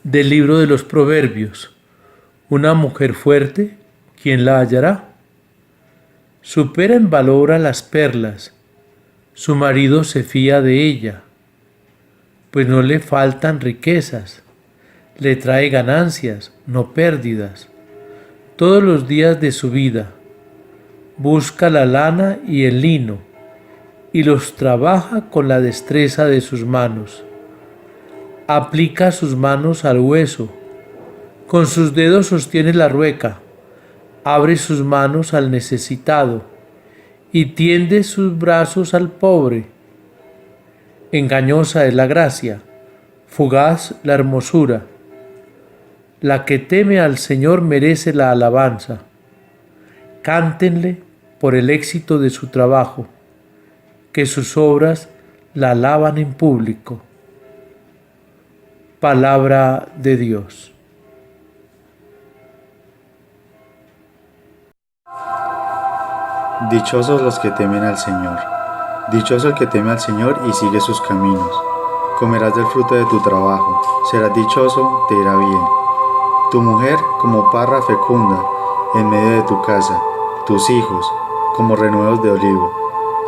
Del libro de los Proverbios. Una mujer fuerte, ¿quién la hallará? Supera en valor a las perlas. Su marido se fía de ella, pues no le faltan riquezas. Le trae ganancias, no pérdidas, todos los días de su vida. Busca la lana y el lino, y los trabaja con la destreza de sus manos. Aplica sus manos al hueso, con sus dedos sostiene la rueca, abre sus manos al necesitado, y tiende sus brazos al pobre. Engañosa es la gracia, fugaz la hermosura. La que teme al Señor merece la alabanza. Cántenle por el éxito de su trabajo, que sus obras la alaban en público. Palabra de Dios. Dichosos los que temen al Señor. Dichoso el que teme al Señor y sigue sus caminos. Comerás del fruto de tu trabajo. Serás dichoso, te irá bien. Tu mujer como parra fecunda en medio de tu casa. Tus hijos como renuevos de olivo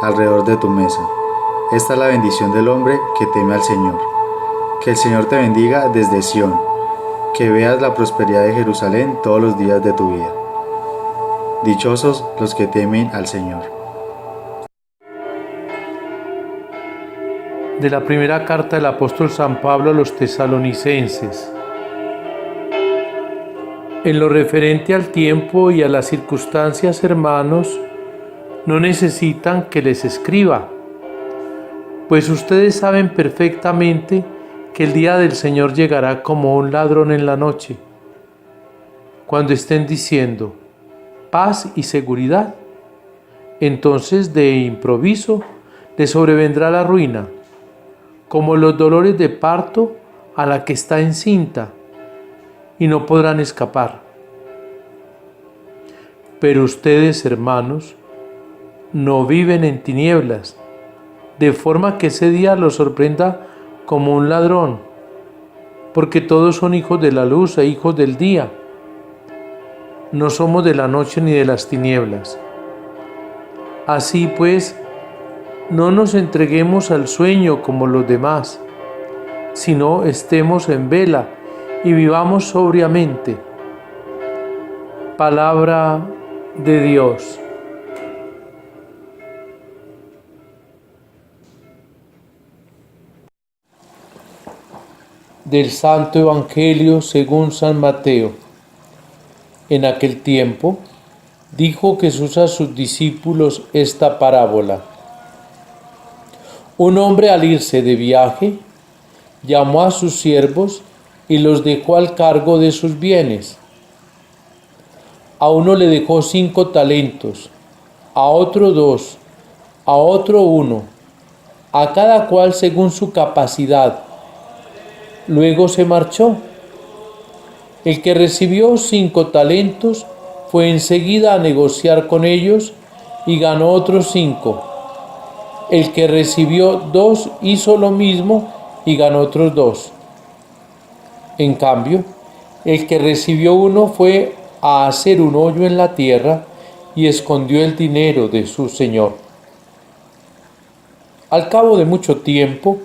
alrededor de tu mesa. Esta es la bendición del hombre que teme al Señor. Que el Señor te bendiga desde Sión. Que veas la prosperidad de Jerusalén todos los días de tu vida. Dichosos los que temen al Señor. De la primera carta del apóstol San Pablo a los tesalonicenses. En lo referente al tiempo y a las circunstancias, hermanos, no necesitan que les escriba, pues ustedes saben perfectamente que el día del Señor llegará como un ladrón en la noche, cuando estén diciendo paz y seguridad. Entonces de improviso les sobrevendrá la ruina, como los dolores de parto a la que está encinta, y no podrán escapar. Pero ustedes, hermanos, no viven en tinieblas, de forma que ese día los sorprenda como un ladrón, porque todos son hijos de la luz e hijos del día. No somos de la noche ni de las tinieblas. Así pues, no nos entreguemos al sueño como los demás, sino estemos en vela y vivamos sobriamente. Palabra de Dios. Del Santo Evangelio según San Mateo. En aquel tiempo, dijo Jesús a sus discípulos esta parábola. Un hombre al irse de viaje, llamó a sus siervos y los dejó al cargo de sus bienes. A uno le dejó 5 talentos, a otro 2, a otro 1, a cada cual según su capacidad. Luego se marchó. El que recibió 5 talentos fue enseguida a negociar con ellos y ganó otros 5. El que recibió 2 hizo lo mismo y ganó otros 2. En cambio, el que recibió 1 fue a hacer un hoyo en la tierra y escondió el dinero de su señor. Al cabo de mucho tiempo,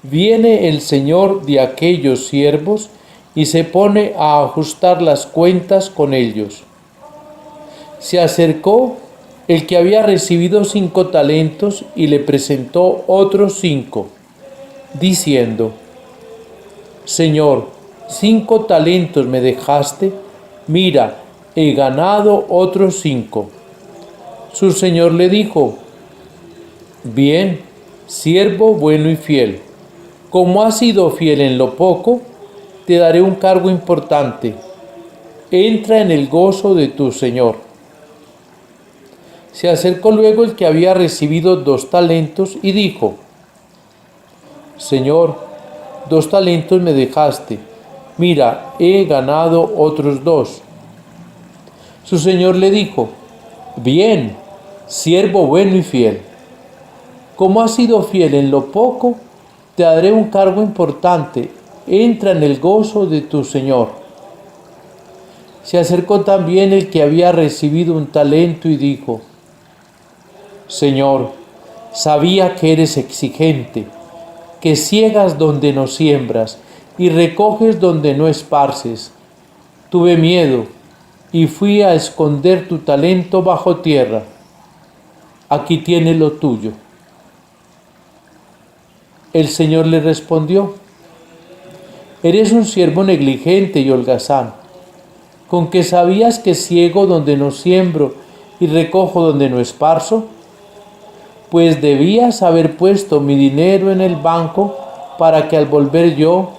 viene el señor de aquellos siervos y se pone a ajustar las cuentas con ellos. Se acercó el que había recibido 5 talentos y le presentó otros 5, diciendo: Señor, 5 talentos me dejaste, mira, he ganado otros 5. Su señor le dijo: Bien, siervo bueno y fiel, como has sido fiel en lo poco, te daré un cargo importante. Entra en el gozo de tu señor. Se acercó luego el que había recibido 2 talentos y dijo: Señor, 2 talentos me dejaste, mira, he ganado otros 2. Su señor le dijo: Bien, siervo bueno y fiel, como has sido fiel en lo poco, te daré un cargo importante. entra en el gozo de tu Señor. Se acercó también el que había recibido un talento y dijo: Señor, sabía que eres exigente, que ciegas donde no siembras y recoges donde no esparces. Tuve miedo y fui a esconder tu talento bajo tierra. Aquí tienes lo tuyo. El Señor le respondió: Eres un siervo negligente y holgazán, con que sabías que ciego donde no siembro y recojo donde no esparzo. Pues debías haber puesto mi dinero en el banco para que al volver yo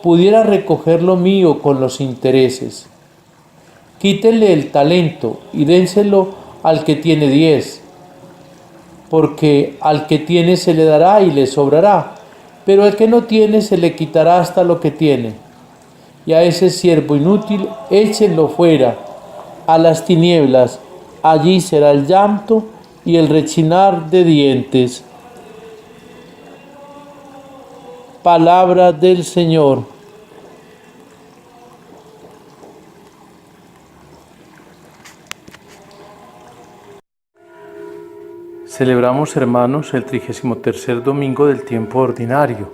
pudiera recoger lo mío con los intereses. Quítenle el talento y dénselo al que tiene 10, porque al que tiene se le dará y le sobrará, pero al que no tiene se le quitará hasta lo que tiene. Y a ese siervo inútil échenlo fuera, a las tinieblas, allí será el llanto y el rechinar de dientes. Palabra del Señor. Celebramos, hermanos, el 33º domingo del tiempo ordinario.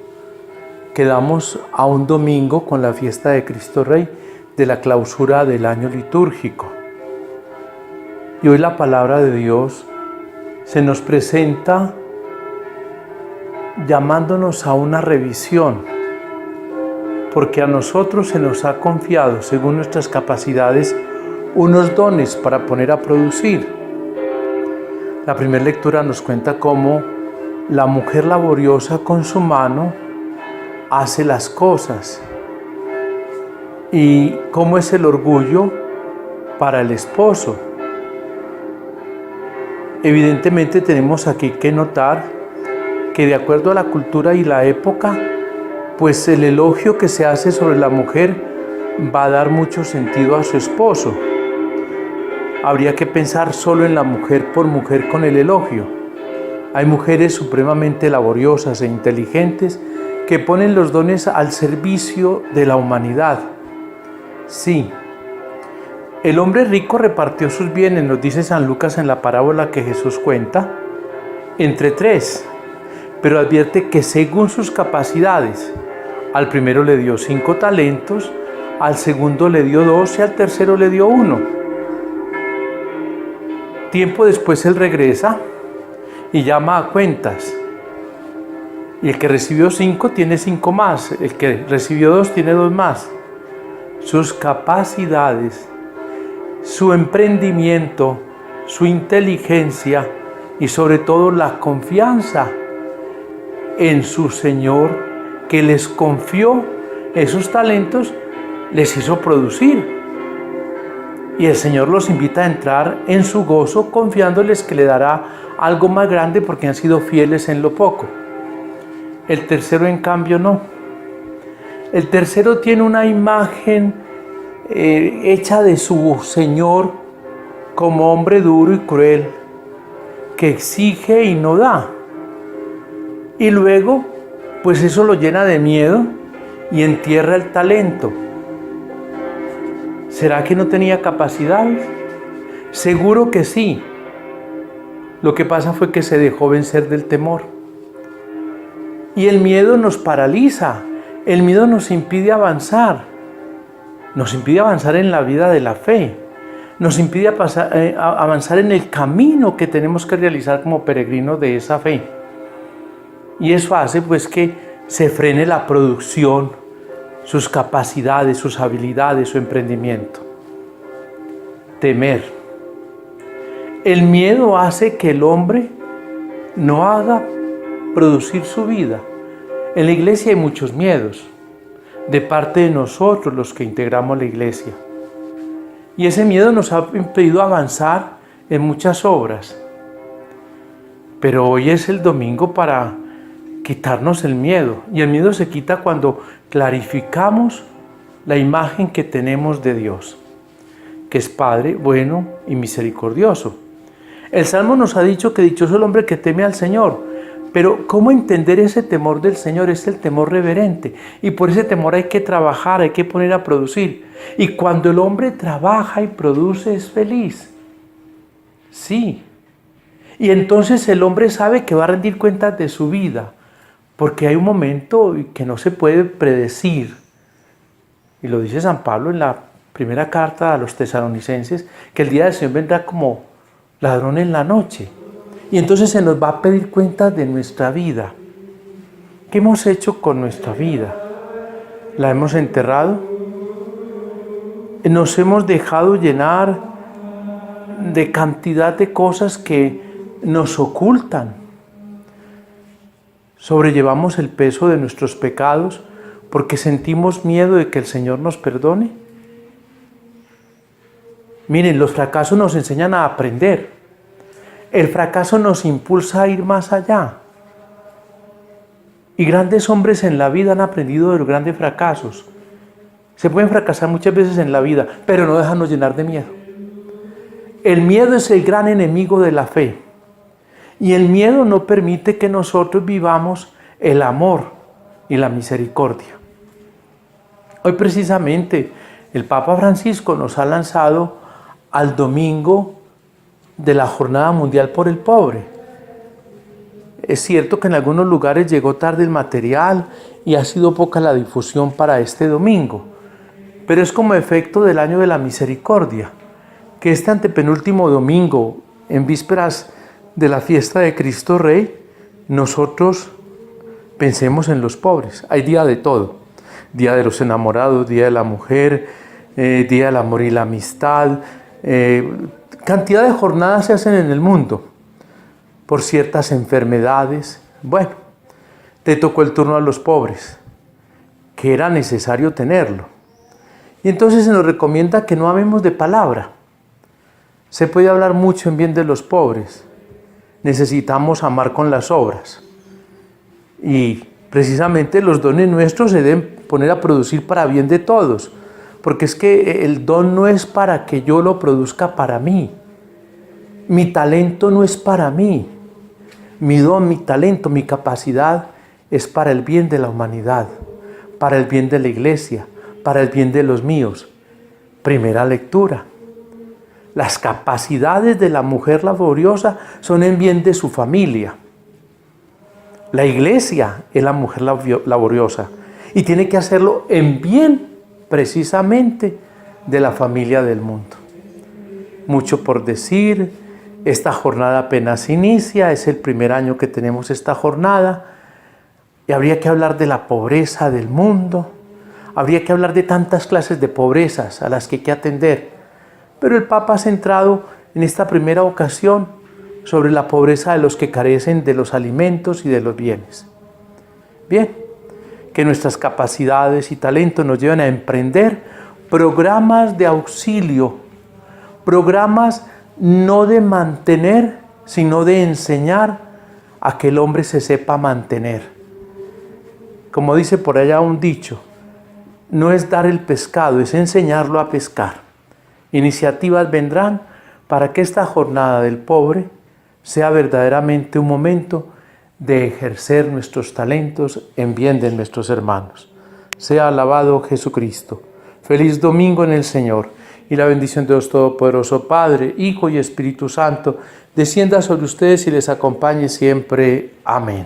Quedamos a un domingo con la fiesta de Cristo Rey de la clausura del año litúrgico. Y hoy la palabra de Dios se nos presenta llamándonos a una revisión, porque a nosotros se nos ha confiado, según nuestras capacidades, unos dones para poner a producir. La primera lectura nos cuenta cómo la mujer laboriosa con su mano hace las cosas y cómo es el orgullo para el esposo. Evidentemente tenemos aquí que notar que de acuerdo a la cultura y la época, pues el elogio que se hace sobre la mujer va a dar mucho sentido a su esposo. Habría que pensar solo en la mujer por mujer con el elogio. Hay mujeres supremamente laboriosas e inteligentes que ponen los dones al servicio de la humanidad. Sí, el hombre rico repartió sus bienes, nos dice San Lucas en la parábola que Jesús cuenta, entre 3, pero advierte que según sus capacidades, al primero le dio 5 talentos, al segundo le dio 2 y al tercero le dio 1. Tiempo después él regresa y llama a cuentas. Y el que recibió 5 tiene 5 más, el que recibió 2 tiene 2 más. Sus capacidades, su emprendimiento, su inteligencia y sobre todo la confianza en su Señor que les confió esos talentos, les hizo producir. Y el Señor los invita a entrar en su gozo confiándoles que le dará algo más grande porque han sido fieles en lo poco. El tercero, en cambio, no. El tercero tiene una imagen hecha de su Señor como hombre duro y cruel, que exige y no da. Y luego, pues eso lo llena de miedo y entierra el talento. ¿Será que no tenía capacidades? Seguro que sí. Lo que pasa fue que se dejó vencer del temor. Y el miedo nos paraliza, el miedo nos impide avanzar en la vida de la fe, nos impide avanzar en el camino que tenemos que realizar como peregrinos de esa fe. Y eso hace pues que se frene la producción, sus capacidades, sus habilidades, su emprendimiento. Temer. El miedo hace que el hombre no haga producir su vida. En la iglesia hay muchos miedos, de parte de nosotros los que integramos la iglesia. Y ese miedo nos ha impedido avanzar en muchas obras. Pero hoy es el domingo para quitarnos el miedo. Y el miedo se quita cuando clarificamos la imagen que tenemos de Dios, que es Padre bueno y misericordioso. El Salmo nos ha dicho que dichoso el hombre que teme al Señor, Pero ¿cómo entender ese temor del Señor? Es el temor reverente. Y por ese temor hay que trabajar, hay que poner a producir. Y cuando el hombre trabaja y produce es feliz. Sí. Y entonces el hombre sabe que va a rendir cuentas de su vida. Porque hay un momento que no se puede predecir. Y lo dice San Pablo en la primera carta a los tesalonicenses, que el día del Señor vendrá como ladrón en la noche. Y entonces se nos va a pedir cuentas de nuestra vida. ¿Qué hemos hecho con nuestra vida? ¿La hemos enterrado? ¿Nos hemos dejado llenar de cantidad de cosas que nos ocultan? ¿Sobrellevamos el peso de nuestros pecados porque sentimos miedo de que el Señor nos perdone? Miren, los fracasos nos enseñan a aprender. El fracaso nos impulsa a ir más allá. Y grandes hombres en la vida han aprendido de los grandes fracasos. Se pueden fracasar muchas veces en la vida, pero no dejarnos llenar de miedo. El miedo es el gran enemigo de la fe. Y el miedo no permite que nosotros vivamos el amor y la misericordia. Hoy precisamente el Papa Francisco nos ha lanzado al domingo de la Jornada Mundial por el Pobre. Es cierto que en algunos lugares llegó tarde el material y ha sido poca la difusión para este domingo, pero es como efecto del año de la misericordia, que este antepenúltimo domingo, en vísperas de la fiesta de Cristo Rey, nosotros pensemos en los pobres. Hay día de todo: día de los enamorados, día de la mujer, día del amor y la amistad. Cantidad de jornadas se hacen en el mundo por ciertas enfermedades. Bueno, te tocó el turno a los pobres, que era necesario tenerlo. Y entonces se nos recomienda que no amemos de palabra. Se puede hablar mucho en bien de los pobres. Necesitamos amar con las obras. Y precisamente los dones nuestros se deben poner a producir para bien de todos. Porque es que el don no es para que yo lo produzca para mí. Mi talento no es para mí. Mi don, mi talento, mi capacidad es para el bien de la humanidad, para el bien de la iglesia, para el bien de los míos. Primera lectura. Las capacidades de la mujer laboriosa son en bien de su familia. La iglesia es la mujer laboriosa y tiene que hacerlo en bien precisamente de la familia del mundo. Mucho por decir. Esta jornada apenas inicia, es el primer año que tenemos esta jornada y habría que hablar de la pobreza del mundo, habría que hablar de tantas clases de pobrezas a las que hay que atender, pero el Papa ha centrado en esta primera ocasión sobre la pobreza de los que carecen de los alimentos y de los bienes. Bien, que nuestras capacidades y talentos nos lleven a emprender programas de auxilio, programas no de mantener, sino de enseñar a que el hombre se sepa mantener. Como dice por allá un dicho, no es dar el pescado, es enseñarlo a pescar. Iniciativas vendrán para que esta jornada del pobre sea verdaderamente un momento de ejercer nuestros talentos en bien de nuestros hermanos. Sea alabado Jesucristo. Feliz domingo en el Señor. Y la bendición de Dios Todopoderoso, Padre, Hijo y Espíritu Santo, descienda sobre ustedes y les acompañe siempre. Amén.